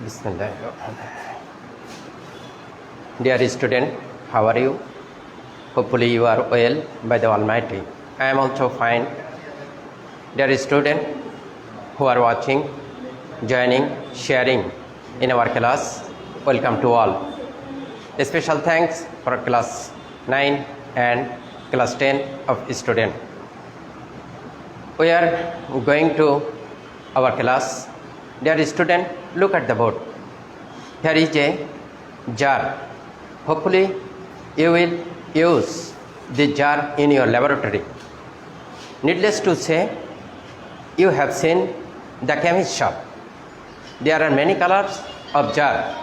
Bismillah. Dear student, how are you? Hopefully you are well by the Almighty. I am also fine. Dear student who are watching, joining, sharing in our class, welcome to all. A special thanks for class 9 and class 10 of student. We are going to our class. Dear student, look at the board. Here is a jar. Hopefully you will use the jar in your laboratory. Needless to say, you have seen the chemist shop. There are many colors of jar: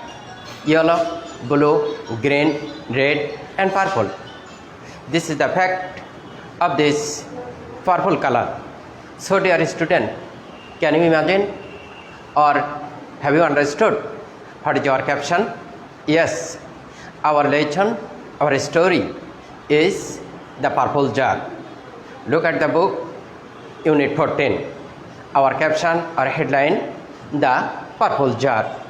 yellow, blue, green, red and purple. This is the fact of this purple color. So dear student, can you imagine or have you understood what is your caption? Yes, our lesson, our story is the purple jar. Look at the book, unit 14. Our caption or headline, the purple jar.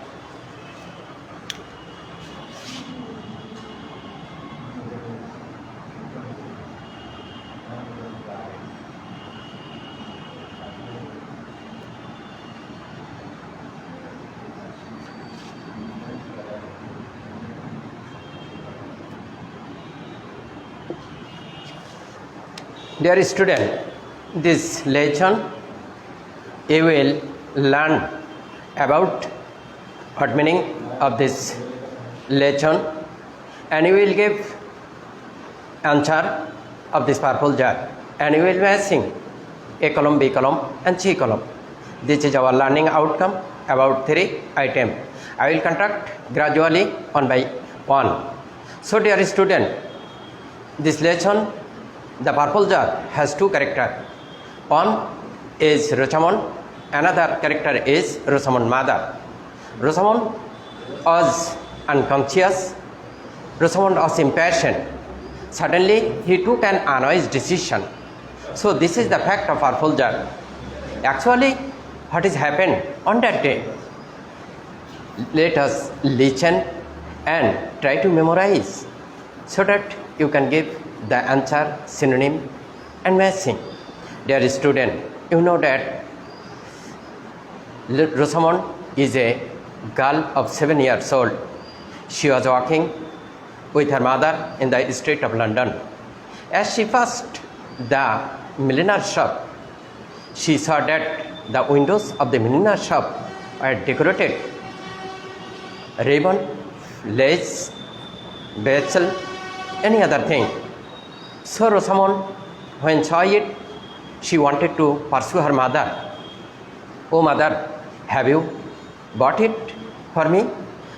Dear student, this lesson you will learn about what meaning of this lesson and you will give answer of this purple jar and you will be matching A column, B column and C column. This is our learning outcome about 3 items. I will conduct gradually one by one. So dear student, this lesson, the purple jar has two characters. One is Rosamond, another character is Rosamond's mother. Rosamond was unconscious. Rosamond was impatient. Suddenly, he took an unwise decision. So this is the fact of purple jar. Actually, what has happened on that day? Let us listen and try to memorize so that you can give the answer, synonym and matching. Dear student, you know that Rosamond is a girl of 7 years old. She was walking with her mother in the street of London. As she passed the milliner shop, she saw that the windows of the milliner shop were decorated. Ribbon, lace, bezel, any other thing. So Rosamond, when saw it, she wanted to pursue her mother. Oh mother, have you bought it for me?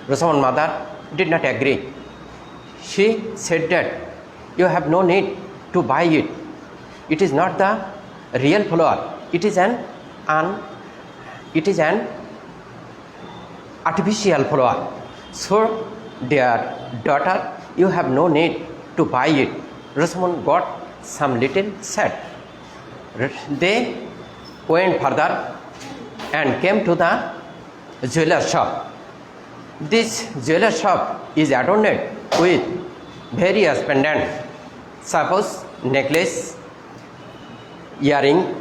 Rosamond's mother did not agree. She said that you have no need to buy it. It is not the real flower. It is an artificial flower. So dear daughter, you have no need to buy it. Rosamond got some little sad. They went further and came to the jeweler shop. This jeweler shop is adorned with various pendants, suppose necklace, earring,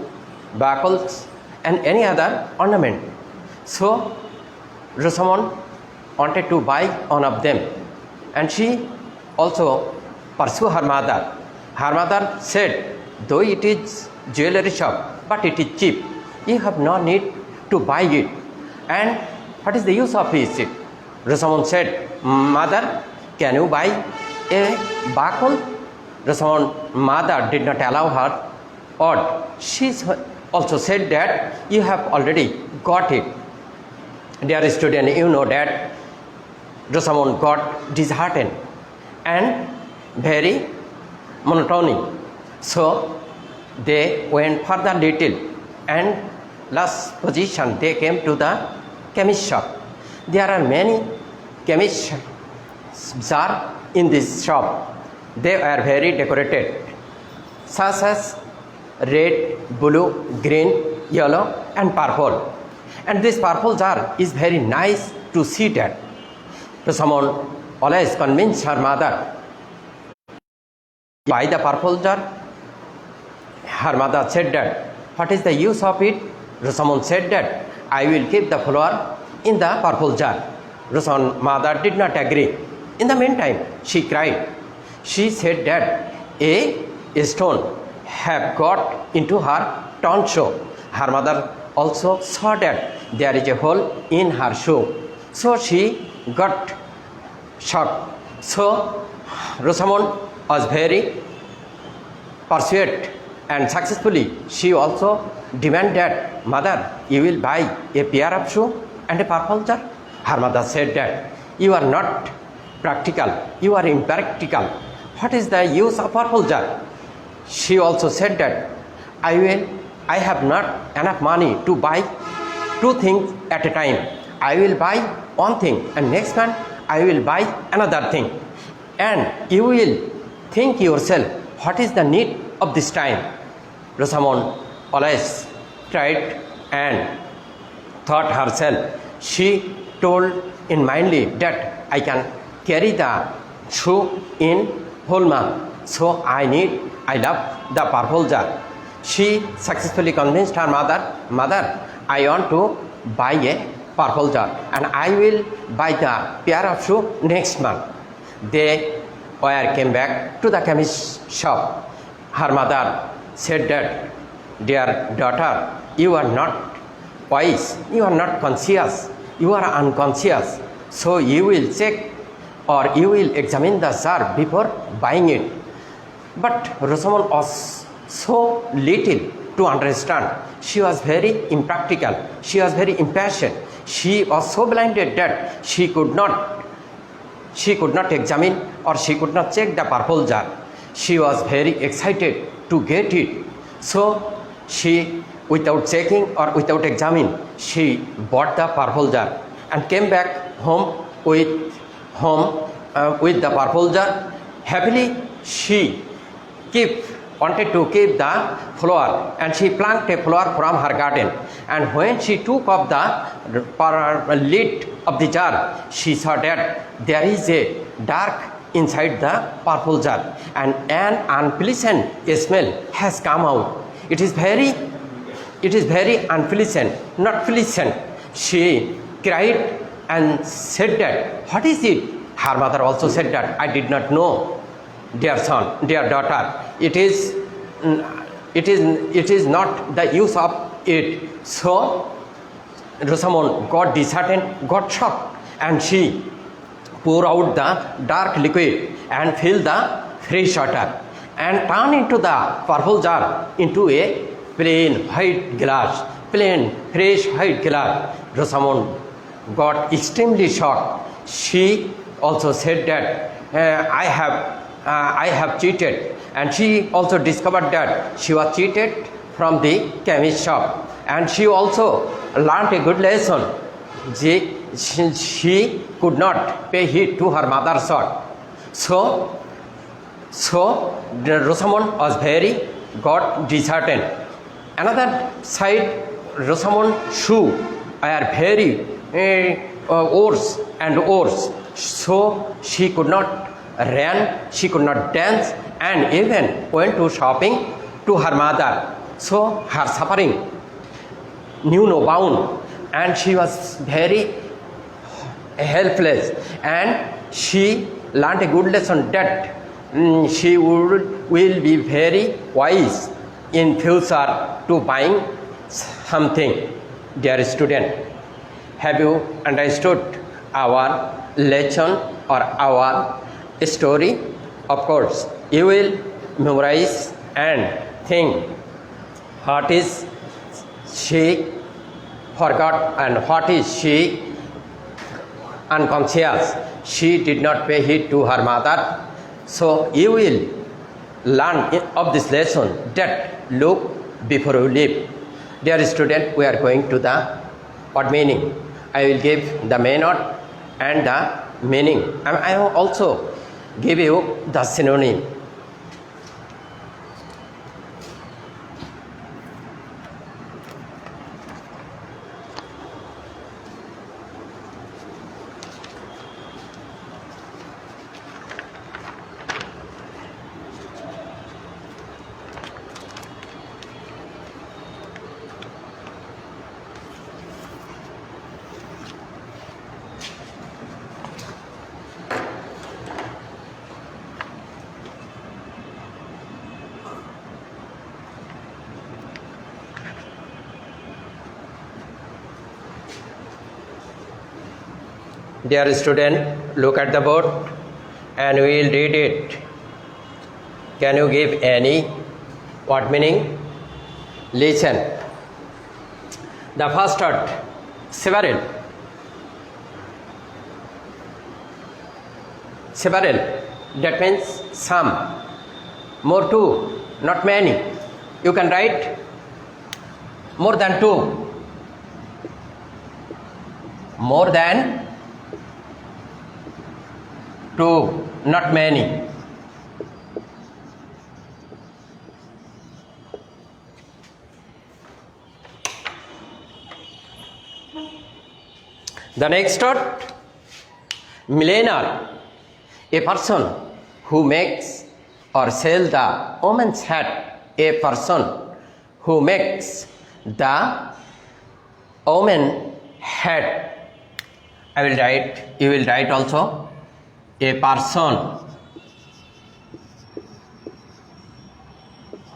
buckles and any other ornament. So Rosamond wanted to buy one of them and she also pursued her mother. Her mother said, though it is jewelry shop, but it is cheap. You have no need to buy it. And what is the use of it? Rosamond said, mother, can you buy a buckle? Rosamond's mother did not allow her. Or she also said that you have already got it. Dear student, you know that Rosamond got disheartened and very monotony. So they went further little and last position they came to the chemist shop. There are many chemist jars in this shop. They are very decorated, such as red, blue, green, yellow and purple. And this purple jar is very nice to see that. Rosamond always convinced her mother to buy the purple jar. Her mother said that, what is the use of it? Rosamond said that, I will keep the flower in the purple jar. Rosamond's mother did not agree. In the meantime, she cried. She said that a stone had got into her tongue. Her mother also saw that there is a hole in her shoe. So she got shocked. So Rosamond was very persuaded and successfully she also demanded that, mother, you will buy a pair of shoe and a purple jar? Her mother said that, you are not practical, you are impractical. What is the use of purple jar? She also said that, I have not enough money to buy two things at a time. I will buy one thing and next month I will buy another thing. And you will think yourself, what is the need of this time? Rosamond always tried and thought herself. She told in mindly that I can carry the shoe in whole month. So I love the purple jar. She successfully convinced her mother, I want to buy a purple jar and I will buy the pair of shoe next month. They came back to the chemist shop. Her mother said that, dear daughter, you are not wise, you are not conscious, you are unconscious. So you will check or you will examine the jar before buying it. But Rosamond was so little to understand. She was very impractical. She was very impatient. She was so blinded that she could not examine or she could not check the purple jar. She was very excited to get it. So she, without checking or without examining, she bought the purple jar and came back home with the purple jar. Happily, she wanted to keep the flower and she planted a flower from her garden. And when she took off the lid of the jar, she saw that there is a dark inside the purple jar and an unpleasant smell has come out. It is very unpleasant, not pleasant. She cried and said that, what is it? Her mother also said that, I did not know, dear son, dear daughter. It is not the use of it. So Rosamond got disheartened, got shocked, and she poured out the dark liquid and filled the fresh water and turned into the purple jar into a plain fresh white glass. Rosamond got extremely shocked. She also said that I have cheated, and she also discovered that she was cheated from the chemist shop, and she also learned a good lesson. She could not pay heed to her mother's word. So Rosamond was got disheartened. Another side, Rosamond's shoe are very worse and worse. So she could not run, she could not dance, and even went to shopping to her mother. So her suffering knew no bound, and she was very helpless. And she learned a good lesson that she will be very wise in future to buying something. Dear student, have you understood our lesson or our story? Of course, you will memorize and think what is she forgot and what is she unconscious. She did not pay heed to her mother. So you will learn of this lesson that look before you leap. Dear student, we are going to the word meaning. I will give the main word and the meaning. I will also give you the synonym. Dear student, look at the board and we will read it. Can you give any what meaning? Listen. The first word, several. Several, that means some. More two, not many. You can write more than two. More than two, not many. The next word, millionaire, a person who makes or sells the woman's hat. A person who makes the woman hat. I will write, you will write also. A person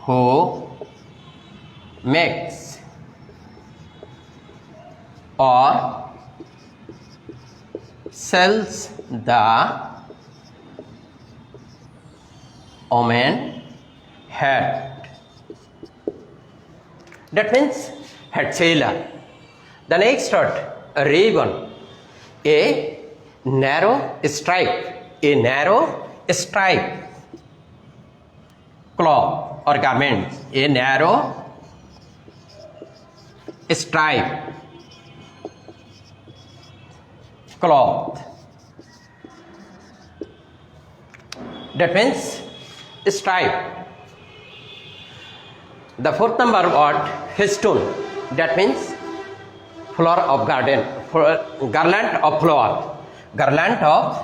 who makes or sells the woman hat. That means hat seller. The next word, a ribbon, a narrow stripe, a narrow stripe cloth or garment, a narrow stripe cloth. That means stripe. The fourth number word, festoon, that means flower of garden, garland of flower, garland of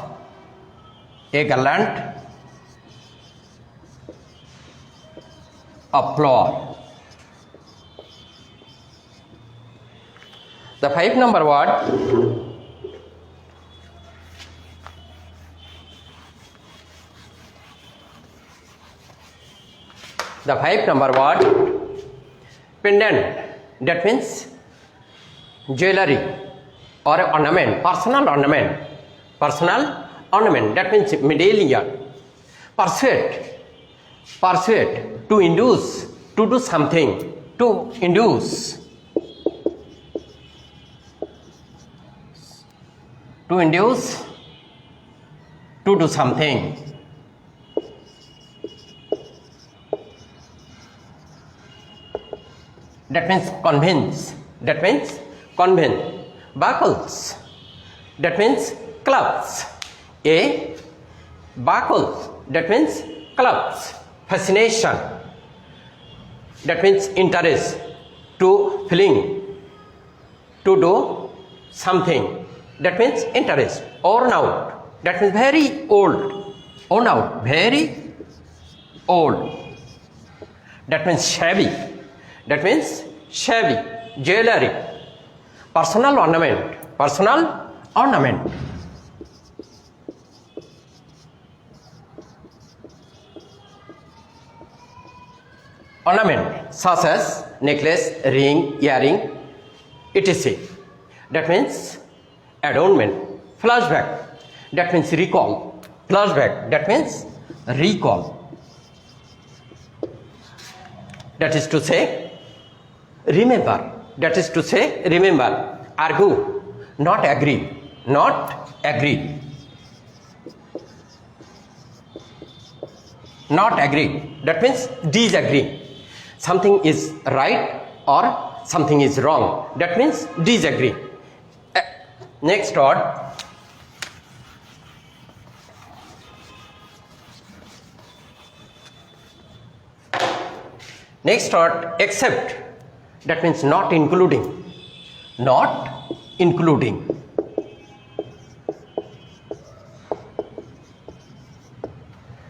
a garland of flower. The 5 number word, the 5 number word, pendant, that means jewelry or ornament, personal ornament, that means medallion. Persuade, to induce, to do something, to induce, to do something. That means convince. Buckles, that means clubs. A buckles, that means clubs. Fascination, that means interest, to feeling, to do something, that means interest. Worn out, that means very old. Worn out, very old. That means shabby. That means shabby, jewelry, personal ornament. Ornament such as necklace, ring, earring, etc. That means adornment. Flashback, that means recall. That means recall. That is to say, remember. Argue, not agree. Not agree. That means disagree. Something is right or something is wrong. That means disagree. Next word, except, that means not including.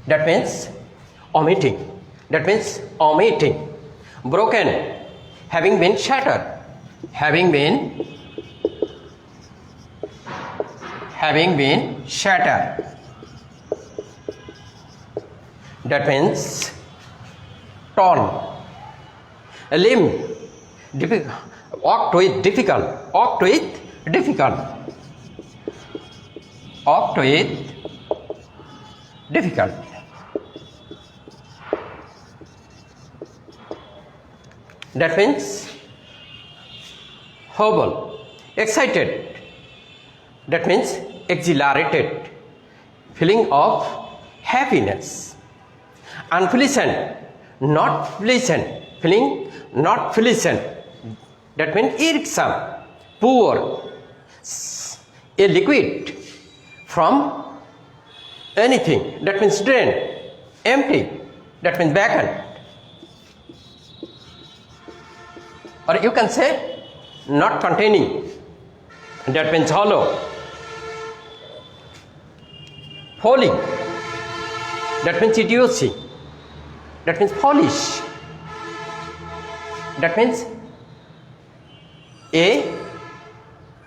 That means omitting. Broken, having been shattered. That means torn. A limb, walked with difficult. opt with difficulty. That means hopeful, excited. That means exhilarated, feeling of happiness. Unpleasant, not pleasant, feeling not pleasant. That means irksome, poor, a liquid from anything. That means drain, empty. That means vacant. Or you can say not containing. That means hollow. Folly. That means idiocy. That means foolish. That means a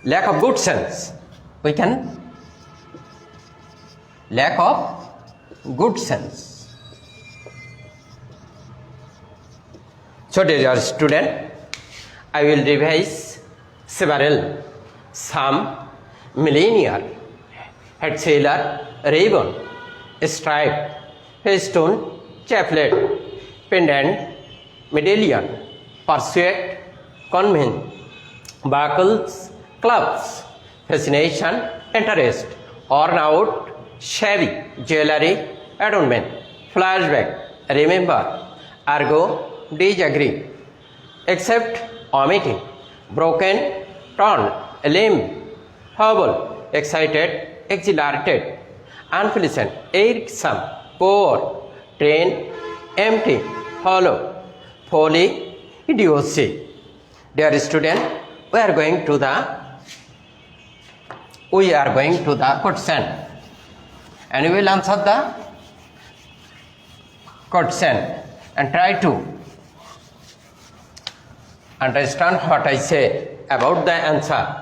lack of good sense. We can lack of good sense. So dear student, I will revise several, some millennial, head sailor, ribbon, stripe, festoon, chaplet, pendant, medallion, pursuit, convent, buckles, clubs, fascination, interest, worn out, shabby, jewelry, adornment, flashback, remember, ergo, disagree, except, omitting, broken, torn, limb, horrible, excited, exhilarated, unpleasant, irksome, poor, drain, empty, hollow, folly, idiocy. Dear student, we are going to the question, and we will answer the question and try to understand what I say about the answer.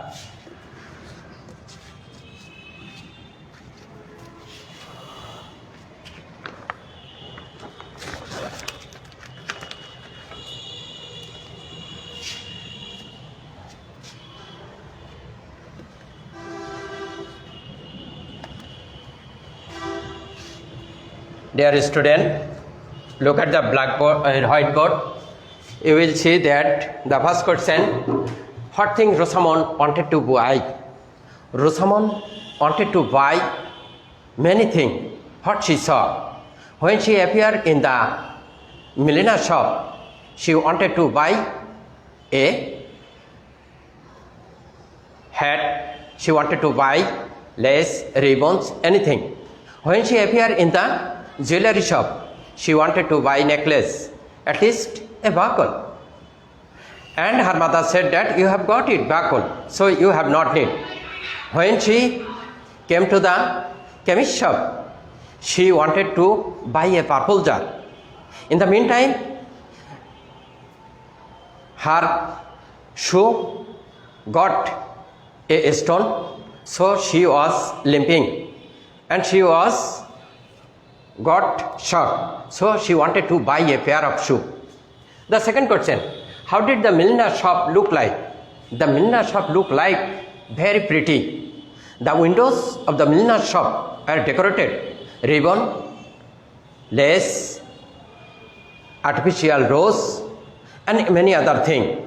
Dear student, look at the blackboard, whiteboard. You will see that the first question, what thing Rosamond wanted to buy? Rosamond wanted to buy many things. What she saw. When she appeared in the milliner shop, she wanted to buy a hat, she wanted to buy lace, ribbons, anything. When she appeared in the jewelry shop, she wanted to buy necklace, at least a buckle. And her mother said that you have got it, buckle, so you have not need. When she came to the chemist shop, she wanted to buy a purple jar. In the meantime, her shoe got a stone, so she was limping and she was got shocked, so she wanted to buy a pair of shoes. The second question, how did the milliner shop look like? The milliner shop looked like very pretty. The windows of the milliner shop are decorated, ribbon, lace, artificial rose, and many other things.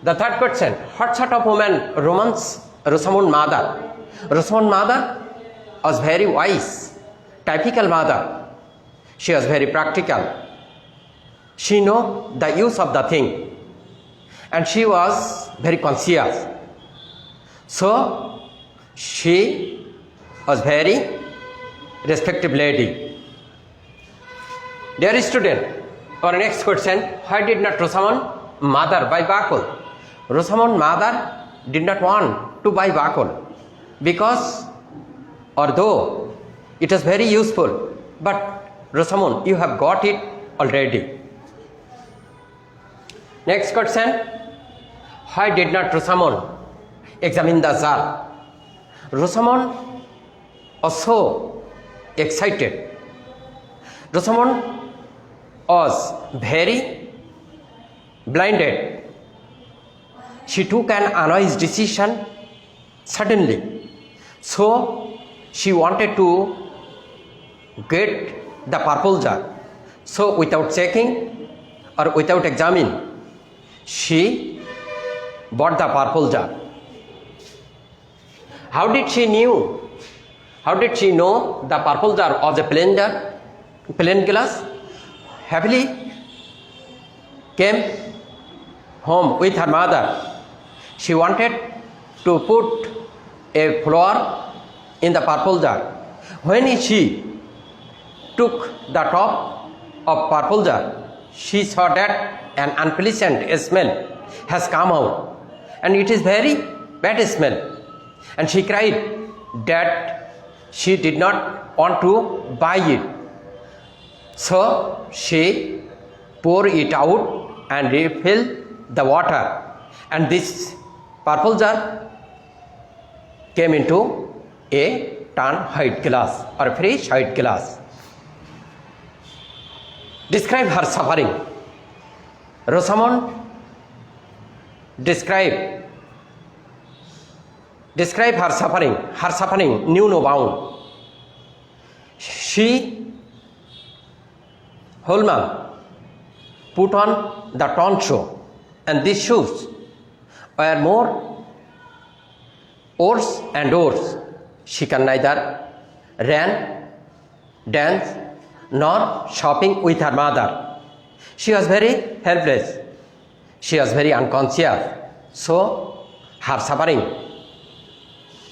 The third question, what sort of woman Rosamond's mother? Rosamond's mother was very wise, typical mother. She was very practical. She knew the use of the thing and she was very conscious. So she was very respected lady. Dear student, our next question, why did not Rosamond's mother buy buckle? Rosamond's mother did not want to buy buckle because although it was very useful, but Rosamond, you have got it already. Next question, why did not Rosamond examine the jar? Rosamond was so excited. Rosamond was very blinded. She took an unwise decision suddenly. So she wanted to get the purple jar. So without checking or without examining, she bought the purple jar. How did she know the purple jar was a plain jar, plain glass? Happily came home with her mother. She wanted to put a flower in the purple jar. When she took the top of purple jar, she saw that an unpleasant smell has come out, and it is very bad smell. And she cried that she did not want to buy it. So she poured it out and refilled the water, and this purple jar came into a tan white glass or a fresh white glass. Describe her suffering. Rosamond describe her suffering knew no bound. She, Holman, put on the tonsure, and these shoes were more oars and oars. She can neither run, dance, nor shopping with her mother. She was very helpless. She was very unconscious. So her suffering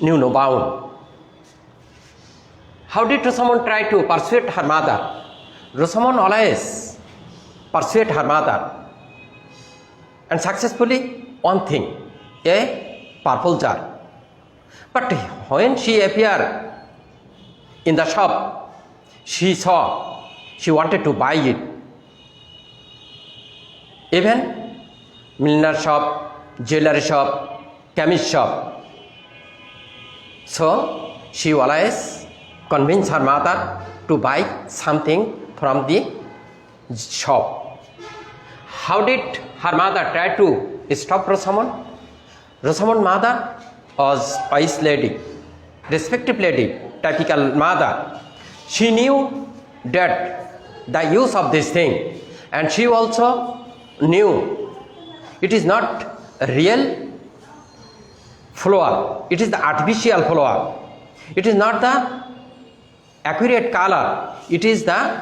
knew no bound. How did Rosamond try to persuade her mother? Rosamond always persuade her mother, and successfully one thing, a purple jar. But when she appeared in the shop, she wanted to buy it. Even milliner shop, jewelry shop, chemist shop. So she always convinced her mother to buy something from the shop. How did her mother try to stop Rosamond? Rosamond's mother was wise lady, respected lady, typical mother. She knew that the use of this thing, and she also knew it is not real flower, it is the artificial flower. It is not the accurate color, it is the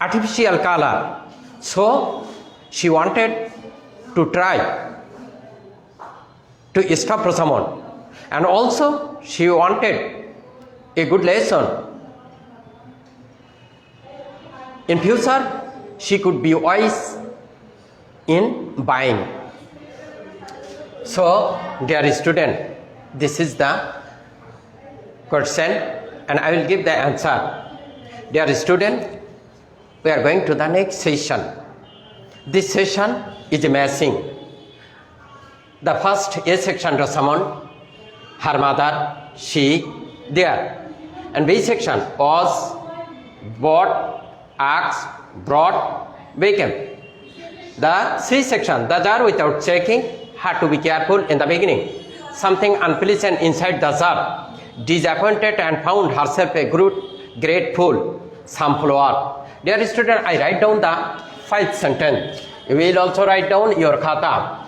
artificial color. So she wanted to try to stop Rosamond, and also she wanted a good lesson. In future, she could be wise in buying. So, dear student, this is the question, and I will give the answer. Dear student, we are going to the next session. This session is a matching. The first A section, Rosamond, her mother, she, there. And B section was bought, asked, brought, became. The C section, the jar without checking, had to be careful in the beginning. Something unpleasant inside the jar. Disappointed and found herself a grateful, some flower. Dear student, I write down the 5th sentence. You will also write down your khata.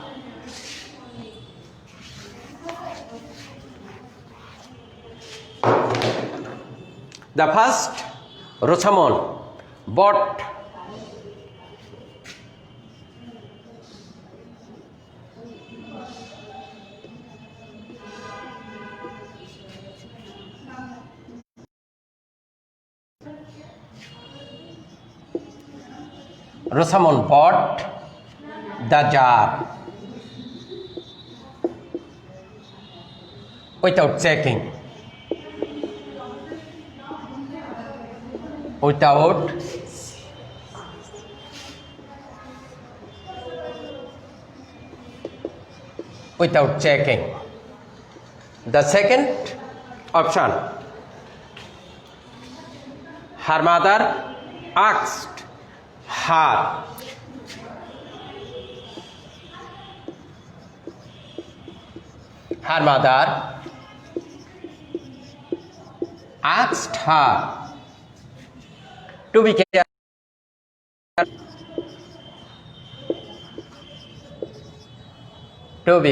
The first, Rosamond bought the jar without checking. Without checking. The second option, her mother asked her Her mother asked her to be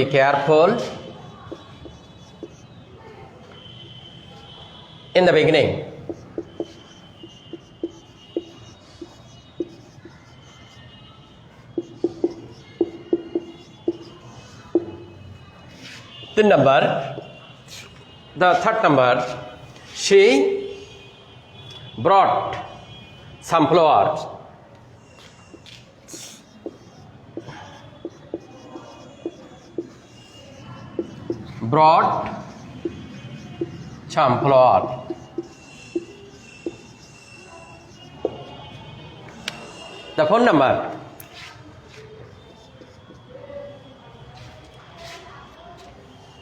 careful in the beginning. The third number, she brought some flowers. Brought some flowers. The phone number,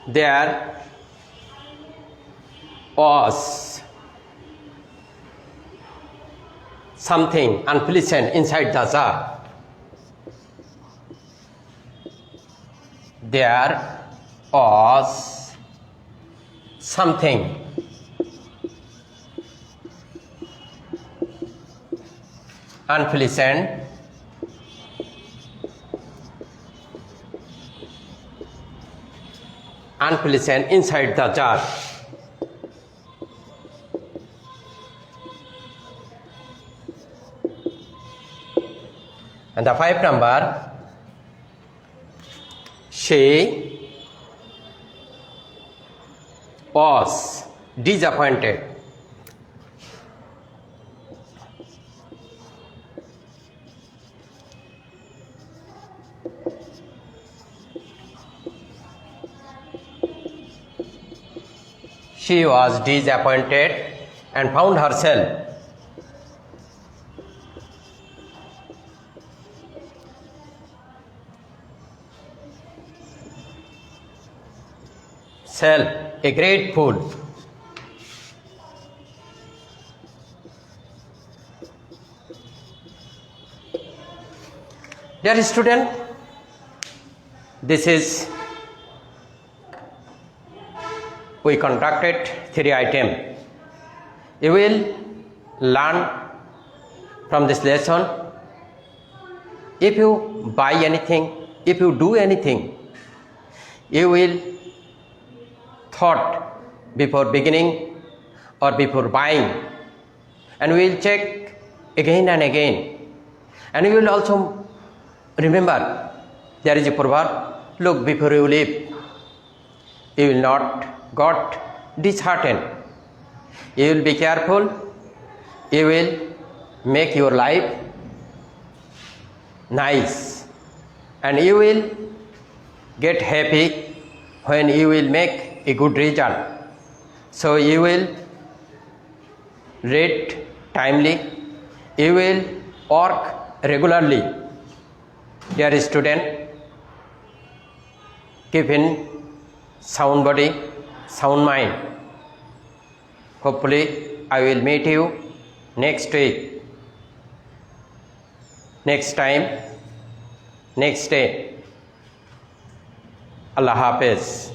there was something unpleasant inside the jar. There was something unpleasant inside the jar. And the fifth number, she was disappointed. She was disappointed and found herself a great fool. Dear student, this is we conducted 3 items. You will learn from this lesson. If you buy anything, if you do anything, you will thought before beginning or before buying, and we will check again and again. And you will also remember there is a proverb, look before you leave. You will not got disheartened. You will be careful. You will make your life nice, and you will get happy when you will make a good result. So you will read timely, you will work regularly. Dear student, keep in sound body, sound mind. Hopefully I will meet you next week, next time, next day. Allah Hafiz.